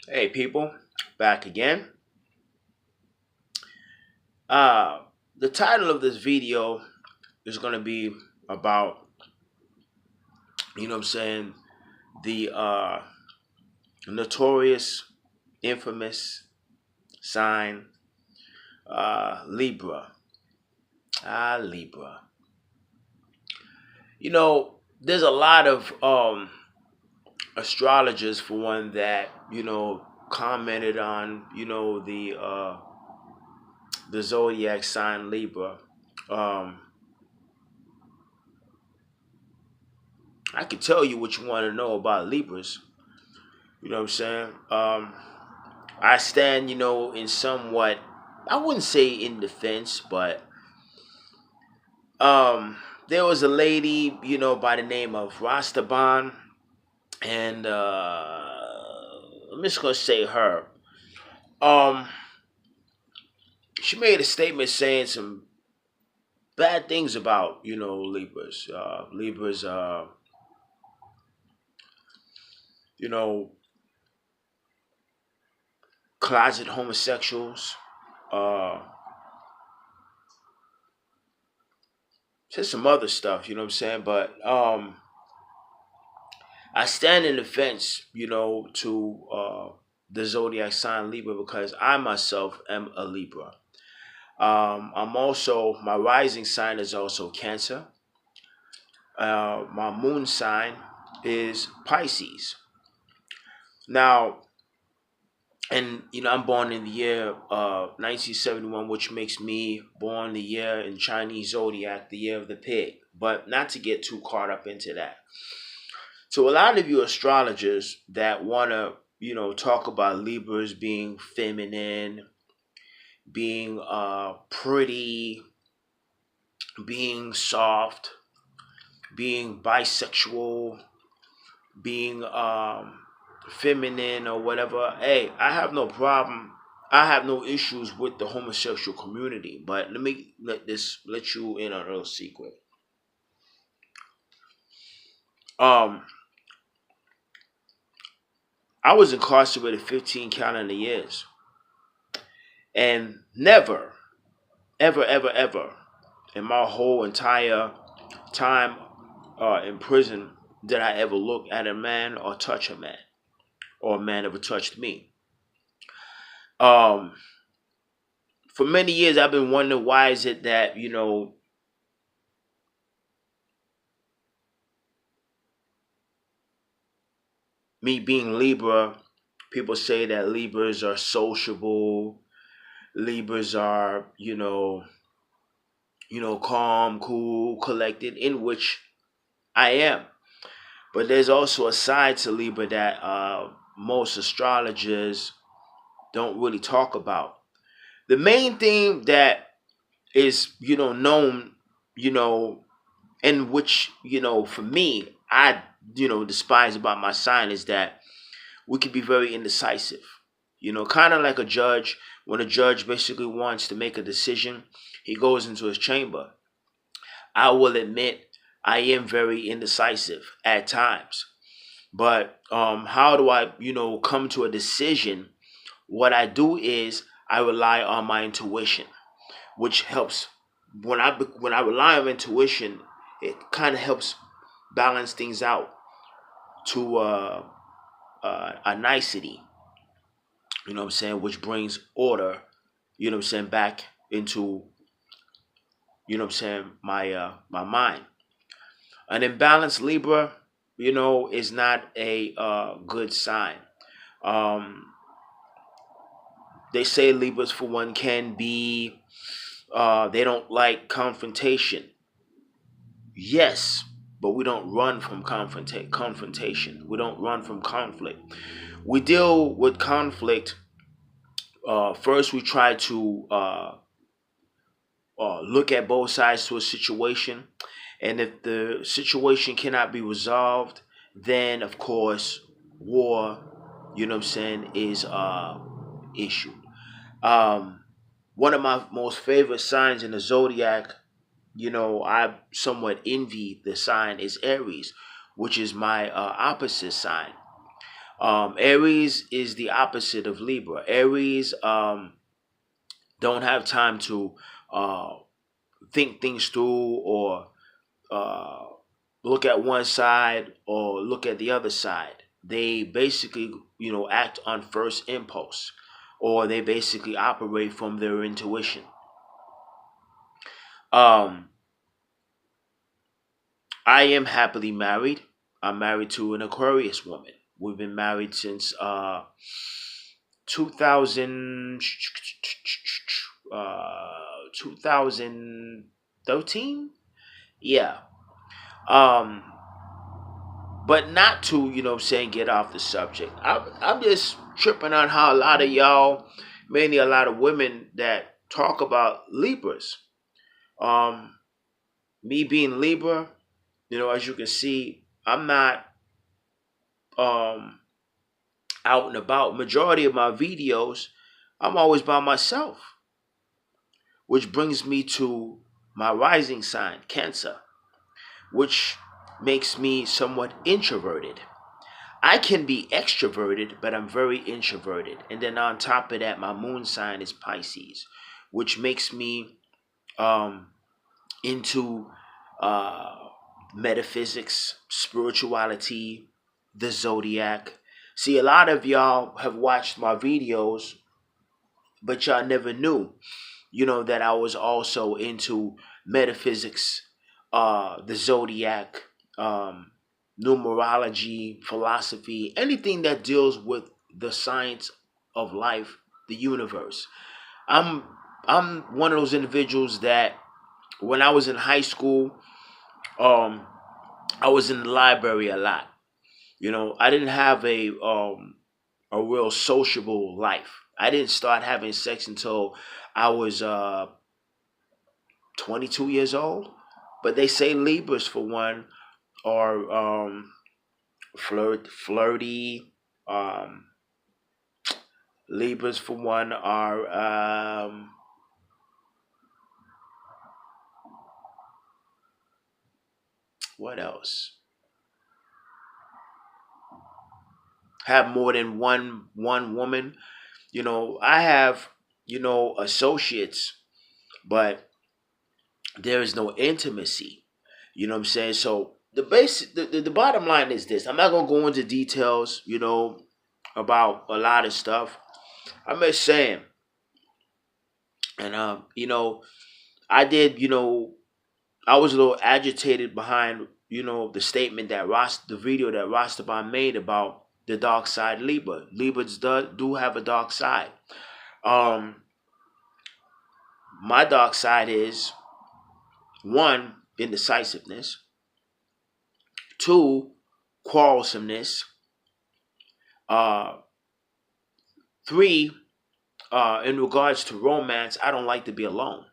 Hey people, back again. Uh the title of this video is gonna be about, what I'm saying, the notorious, infamous sign Libra. Libra. There's a lot of astrologers for one that, commented on, the zodiac sign Libra. Um I can tell you what you want to know about Libras. You know what I'm saying? I stand, in somewhat, I wouldn't say in defense, but um, there was a lady, by the name of Rastaban, and I'm just gonna say her. Um, she made a statement saying some bad things about, Libras. Libras, you know, closet homosexuals. Uh, said some other stuff, you know what I'm saying? But I stand in the fence, to the zodiac sign Libra because I myself am a Libra. I'm also, my rising sign is also Cancer. My moon sign is Pisces. Now, and I'm born in the year 1971, which makes me born the year in Chinese zodiac, the year of the pig. But not to get too caught up into that. So a lot of you astrologers that want to, talk about Libras being feminine, being pretty, being soft, being bisexual, being feminine or whatever. Hey, I have no problem. I have no issues with the homosexual community, but let me let you in on a little secret. Um, I was incarcerated 15 calendar years, and never, ever, in my whole entire time in prison did I ever look at a man or touch a man, or a man ever touched me. Um, for many years, I've been wondering why is it that me being Libra, people say that Libras are sociable, Libras are calm, cool, collected, in which I am. But there's also a side to Libra that most astrologers don't really talk about. The main thing that is, known, you know, and which, for me, I, despise about my sign is that we can be very indecisive. Kind of like a judge. When a judge basically wants to make a decision, he goes into his chamber. I will admit I am very indecisive at times. But how do I, come to a decision? What I do is I rely on my intuition, which helps. When I rely on intuition, it kind of helps balance things out to a nicety. You know what I'm saying, which brings order. You know what I'm saying, back into my mind. An imbalanced Libra, is not a good sign. Um, they say Libras for one can be they don't like confrontation. Yes, but we don't run from confrontation. We don't run from conflict. We deal with conflict. First, we try to look at both sides to a situation, and if the situation cannot be resolved, then of course war, is issued. Um, One of my most favorite signs in the zodiac, I somewhat envy the sign is Aries, which is my opposite sign. Aries is the opposite of Libra. Aries don't have time to uh, think things through, or uh, look at one side or look at the other side. They basically, act on first impulse, or they basically operate from their intuition. Um, I am happily married. I'm married to an Aquarius woman. We've been married since 2000, 2013. Yeah. Um, but not to, saying, get off the subject. I'm just tripping on how a lot of y'all, mainly a lot of women that talk about Libras. Um, Me being Libra, as you can see, I'm not um out and about. Majority of my videos, I'm always by myself, which brings me to my rising sign, Cancer, which makes me somewhat introverted. I can be extroverted, but I'm very introverted. And then on top of that, my moon sign is Pisces, which makes me um, into uh, metaphysics, spirituality, the zodiac. See, a lot of y'all have watched my videos, but y'all never knew, that I was also into metaphysics, the zodiac, um, numerology, philosophy, anything that deals with the science of life, the universe. I'm I'm one of those individuals that when I was in high school, um, I was in the library a lot. I didn't have a real sociable life. I didn't start having sex until I was 22 years old. But they say Libras, for one, are flirty. Um, Libras, for one, are what else? Have more than one woman. I have associates, but there is no intimacy. You know what I'm saying? So the bottom line is this. I'm not gonna go into details, about a lot of stuff. I'm just saying, and I did, I was a little agitated behind, the statement that the video that Rastaban made about the dark side Libra. Libras do have a dark side. Um, my dark side is one, indecisiveness, two, quarrelsomeness, uh, three, in regards to romance, I don't like to be alone.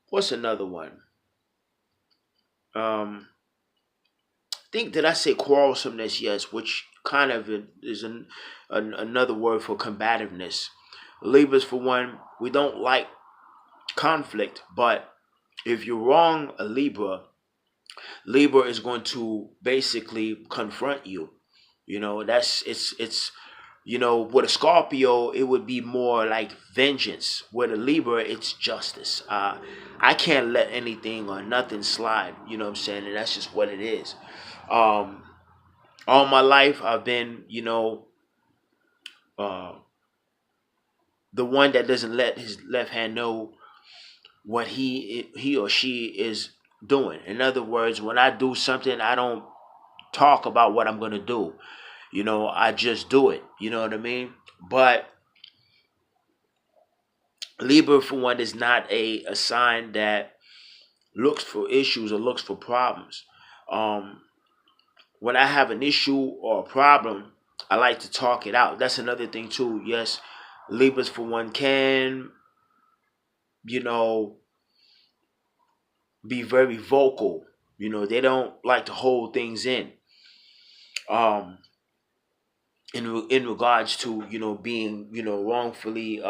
What's another one? Um, think did I say quarrelsomeness? Yes, which kind of is another word for combativeness. Libras, for one, we don't like conflict, but if you're wrong, a Libra is going to basically confront you. That's it's with a Scorpio, it would be more like vengeance. With a Libra, it's justice. I can't let anything or nothing slide. You know what I'm saying? And that's just what it is. Um, all my life, I've been, uh, the one that doesn't let his left hand know what he or she is doing. In other words, when I do something, I don't talk about what I'm gonna do. I just do it. You know what I mean? But Libra, for one, is not a sign that looks for issues or looks for problems. Um, when I have an issue or a problem, I like to talk it out. That's another thing too. Yes, Libras, for one, can you know be very vocal. They don't like to hold things in. Um, in regards to being wrongfully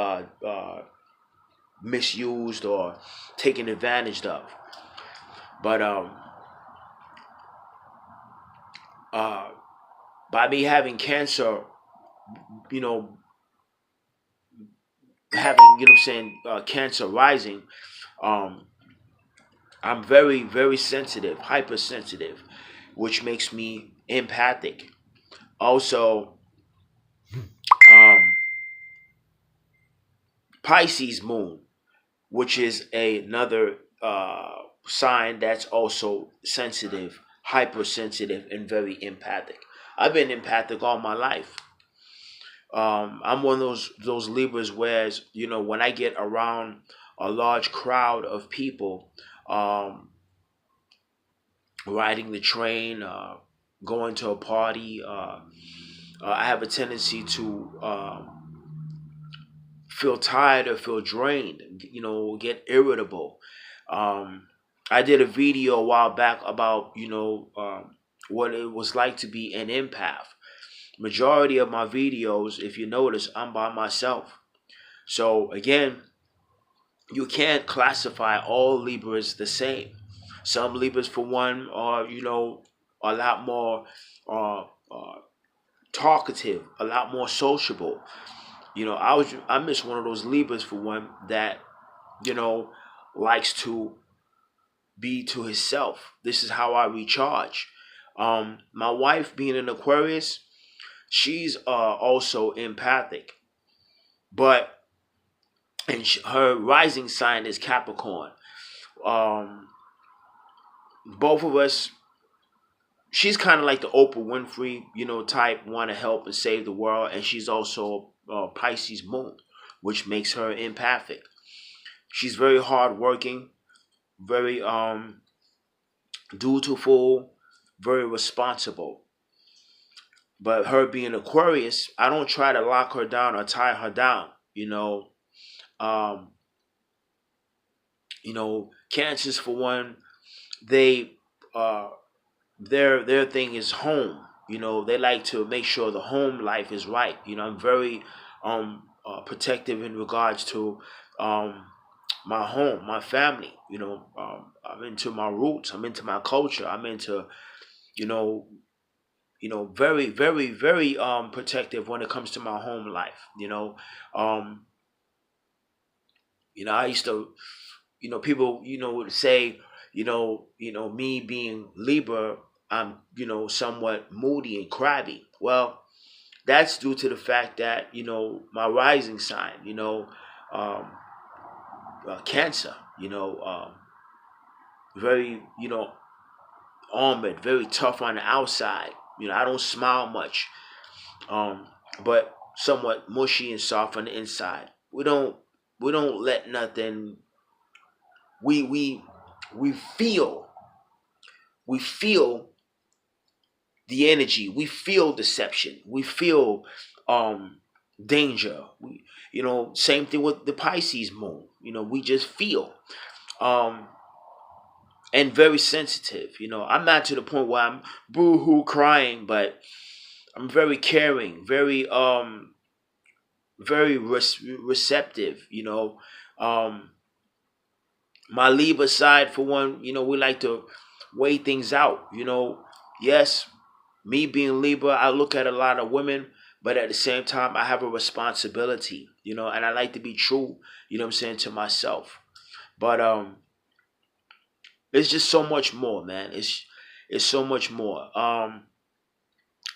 misused or taken advantage of. But uh, by me having Cancer, you know, having, you know what I'm saying, Cancer rising, um, I'm very, very sensitive, hypersensitive, which makes me empathic. Also, um, Pisces moon, which is another sign that's also sensitive, hypersensitive, and very empathic. I've been empathic all my life. I'm one of those Libras, whereas when I get around a large crowd of people, um, riding the train, going to a party, I have a tendency to feel tired or feel drained, get irritable. Um, I did a video a while back about, what it was like to be an empath. Majority of my videos, if you notice, I'm by myself. So again, you can't classify all Libras the same. Some Libras, for one, are, a lot more uh, uh, talkative, a lot more sociable. I'm just one of those Libras, for one, that you know likes to be to himself. This is how I recharge. My wife, being an Aquarius, she's also empathic, but her rising sign is Capricorn. Um, both of us, she's kind of like the Oprah Winfrey, type, want to help and save the world, and she's also Pisces moon, which makes her empathic. She's very hardworking, very dutiful, very responsible. But her being Aquarius, I don't try to lock her down or tie her down. Um, Cancers, for one, they uh their thing is home. They like to make sure the home life is right. I'm very protective in regards to um my home, my family. I'm into my roots, I'm into my culture, I'm into, you know very, very, very protective when it comes to my home life. um I used to, people, would say, me being Libra, I'm, somewhat moody and crabby. Well, that's due to the fact that, my rising sign, um, Cancer, very, armored, very tough on the outside. I don't smile much, um, but somewhat mushy and soft on the inside. We don't let nothing. We feel, we feel the energy. We feel deception. We feel danger. Same thing with the Pisces moon. We just feel, um, and very sensitive. I'm not to the point where I'm boo-hoo crying, but I'm very caring, very receptive. Um, my Libra side, for one, we like to weigh things out. Yes, me being Libra, I look at a lot of women, but at the same time, I have a responsibility, and I like to be true, what I'm saying, to myself. But it's just so much more, man. It's so much more. I'm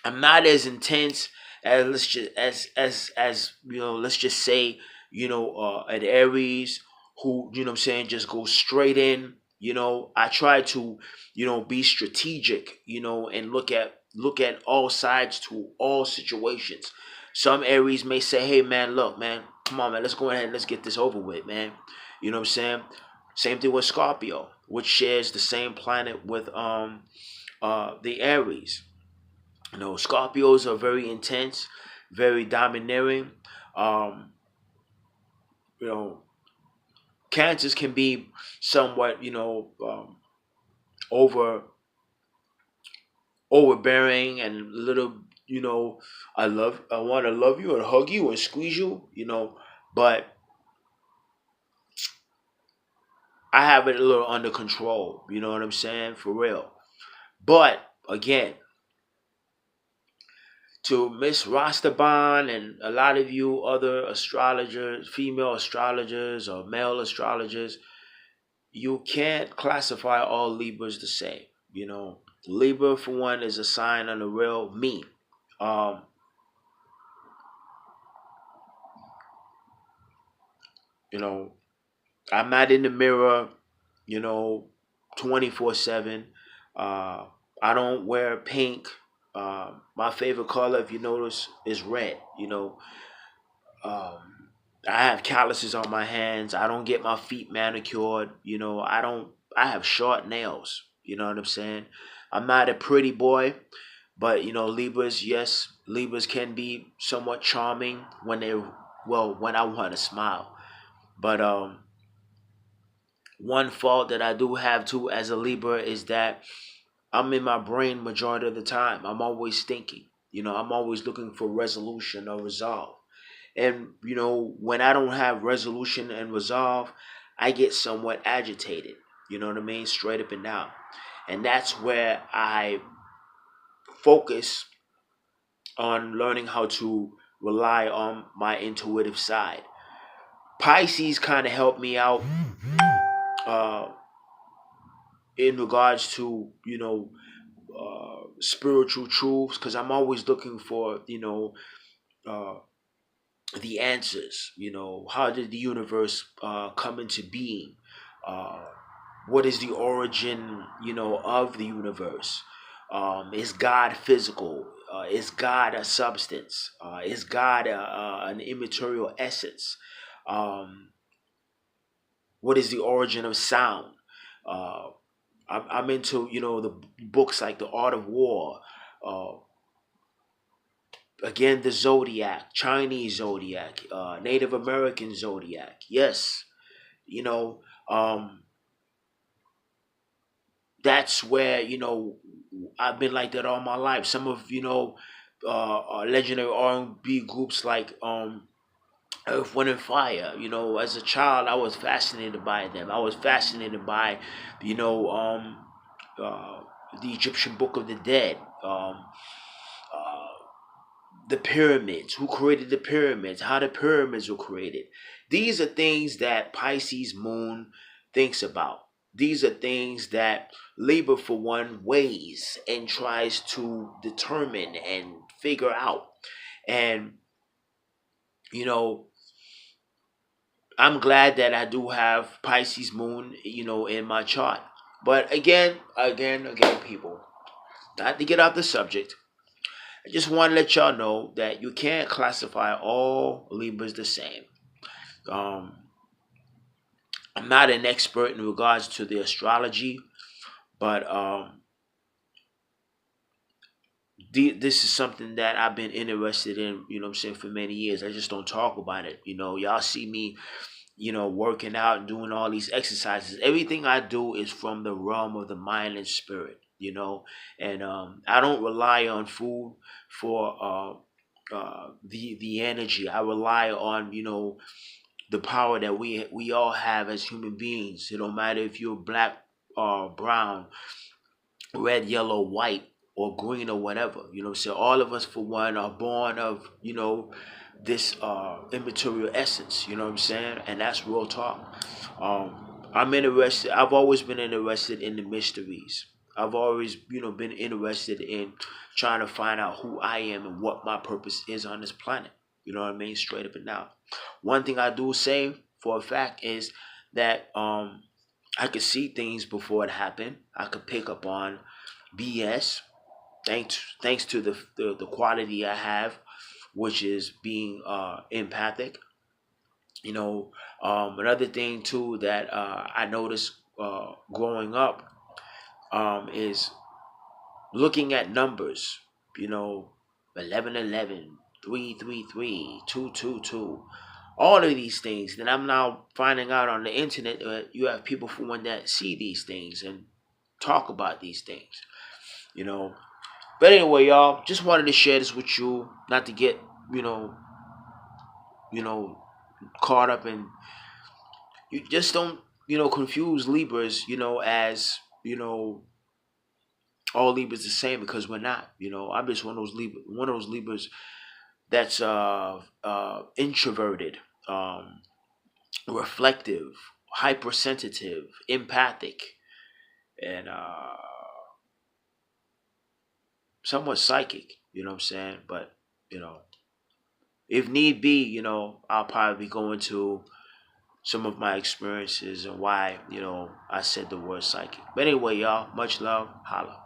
not as intense as, let's just as let's just say, an Aries, who, what I'm saying, just goes straight in. I try to, be strategic, and look at all sides to all situations. Some Aries may say, hey man, look man, come on man, let's go ahead and let's get this over with, man. You know what I'm saying? Same thing with Scorpio, which shares the same planet with the Aries. Scorpios are very intense, very domineering. Um, you know, Cancers can be somewhat, over overbearing and a little, I want to love you and hug you and squeeze you, but I have it a little under control. You know what I'm saying? For real. But again, To Miss Rastaban and a lot of you other astrologers, female astrologers or male astrologers, you can't classify all Libras the same. You know, Libra for one is a sign on the real me. Um, you know, I'm not in the mirror, you know, 24/7. Uh, I don't wear pink. My favorite color, if you notice, is red. Um, I have calluses on my hands. I don't get my feet manicured. I don't. I have short nails. You know what I'm saying? I'm not a pretty boy, but Libras. Yes, Libras can be somewhat charming when I want to smile. But one fault that I do have too as a Libra is that I'm in my brain majority of the time. I'm always thinking. I'm always looking for resolution or resolve. And when I don't have resolution and resolve, I get somewhat agitated. You know what I mean? Straight up and down. And that's where I focus on learning how to rely on my intuitive side. Pisces kind of helped me out uh, in regards to spiritual truths, because I'm always looking for uh, the answers. How did the universe come into being? Uh, what is the origin of the universe? Is God physical? Is God a substance? Is God an immaterial essence? Um, what is the origin of sound? Uh, I'm into the books like The Art of War. Uh, Again, the zodiac, Chinese zodiac, Native American zodiac. Yes, you know, um, that's where I've been like that all my life. Some of legendary R&B groups like Earth, Wind, and Fire. As a child, I was fascinated by them. I was fascinated by, you know, um, uh, the Egyptian Book of the Dead. Uh, the pyramids, who created the pyramids, how the pyramids were created. These are things that Pisces moon thinks about. These are things that Libra, for one, weighs and tries to determine and figure out. And, you know, I'm glad that I do have Pisces moon, in my chart. But again, people, not to get off the subject, I just want to let y'all know that you can't classify all Libras the same. Um, I'm not an expert in regards to the astrology, but this is something that I've been interested in, what I'm saying, for many years. I just don't talk about it. Y'all see me, working out and doing all these exercises. Everything I do is from the realm of the mind and spirit, and I don't rely on food for the energy. I rely on, the power that we all have as human beings. It don't matter if you're black or brown, red, yellow, white, or green or whatever. So all of us for one are born of, this immaterial essence, you know what I'm saying? And that's real talk. I've always been interested in the mysteries. I've always, been interested in trying to find out who I am and what my purpose is on this planet. You know what I mean? Straight up and down. One thing I do say for a fact is that I could see things before it happened. I could pick up on BS. Thanks to the quality I have, which is being empathic. Another thing too that I noticed growing up is looking at numbers. You know, 1111, 333, 222. All of these things. Then I'm now finding out on the internet that you have people for one that see these things and talk about these things. You know, But anyway, y'all, just wanted to share this with you, not to get, you know, you know, caught up in. You just don't, confuse Libras, as all Libras the same, because we're not. I'm just one of those Libras that's introverted, um, reflective, hypersensitive, empathic, and somewhat psychic. You know what I'm saying? But you know, if need be, I'll probably go into some of my experiences and why I said the word psychic. But anyway, y'all, much love. Holla.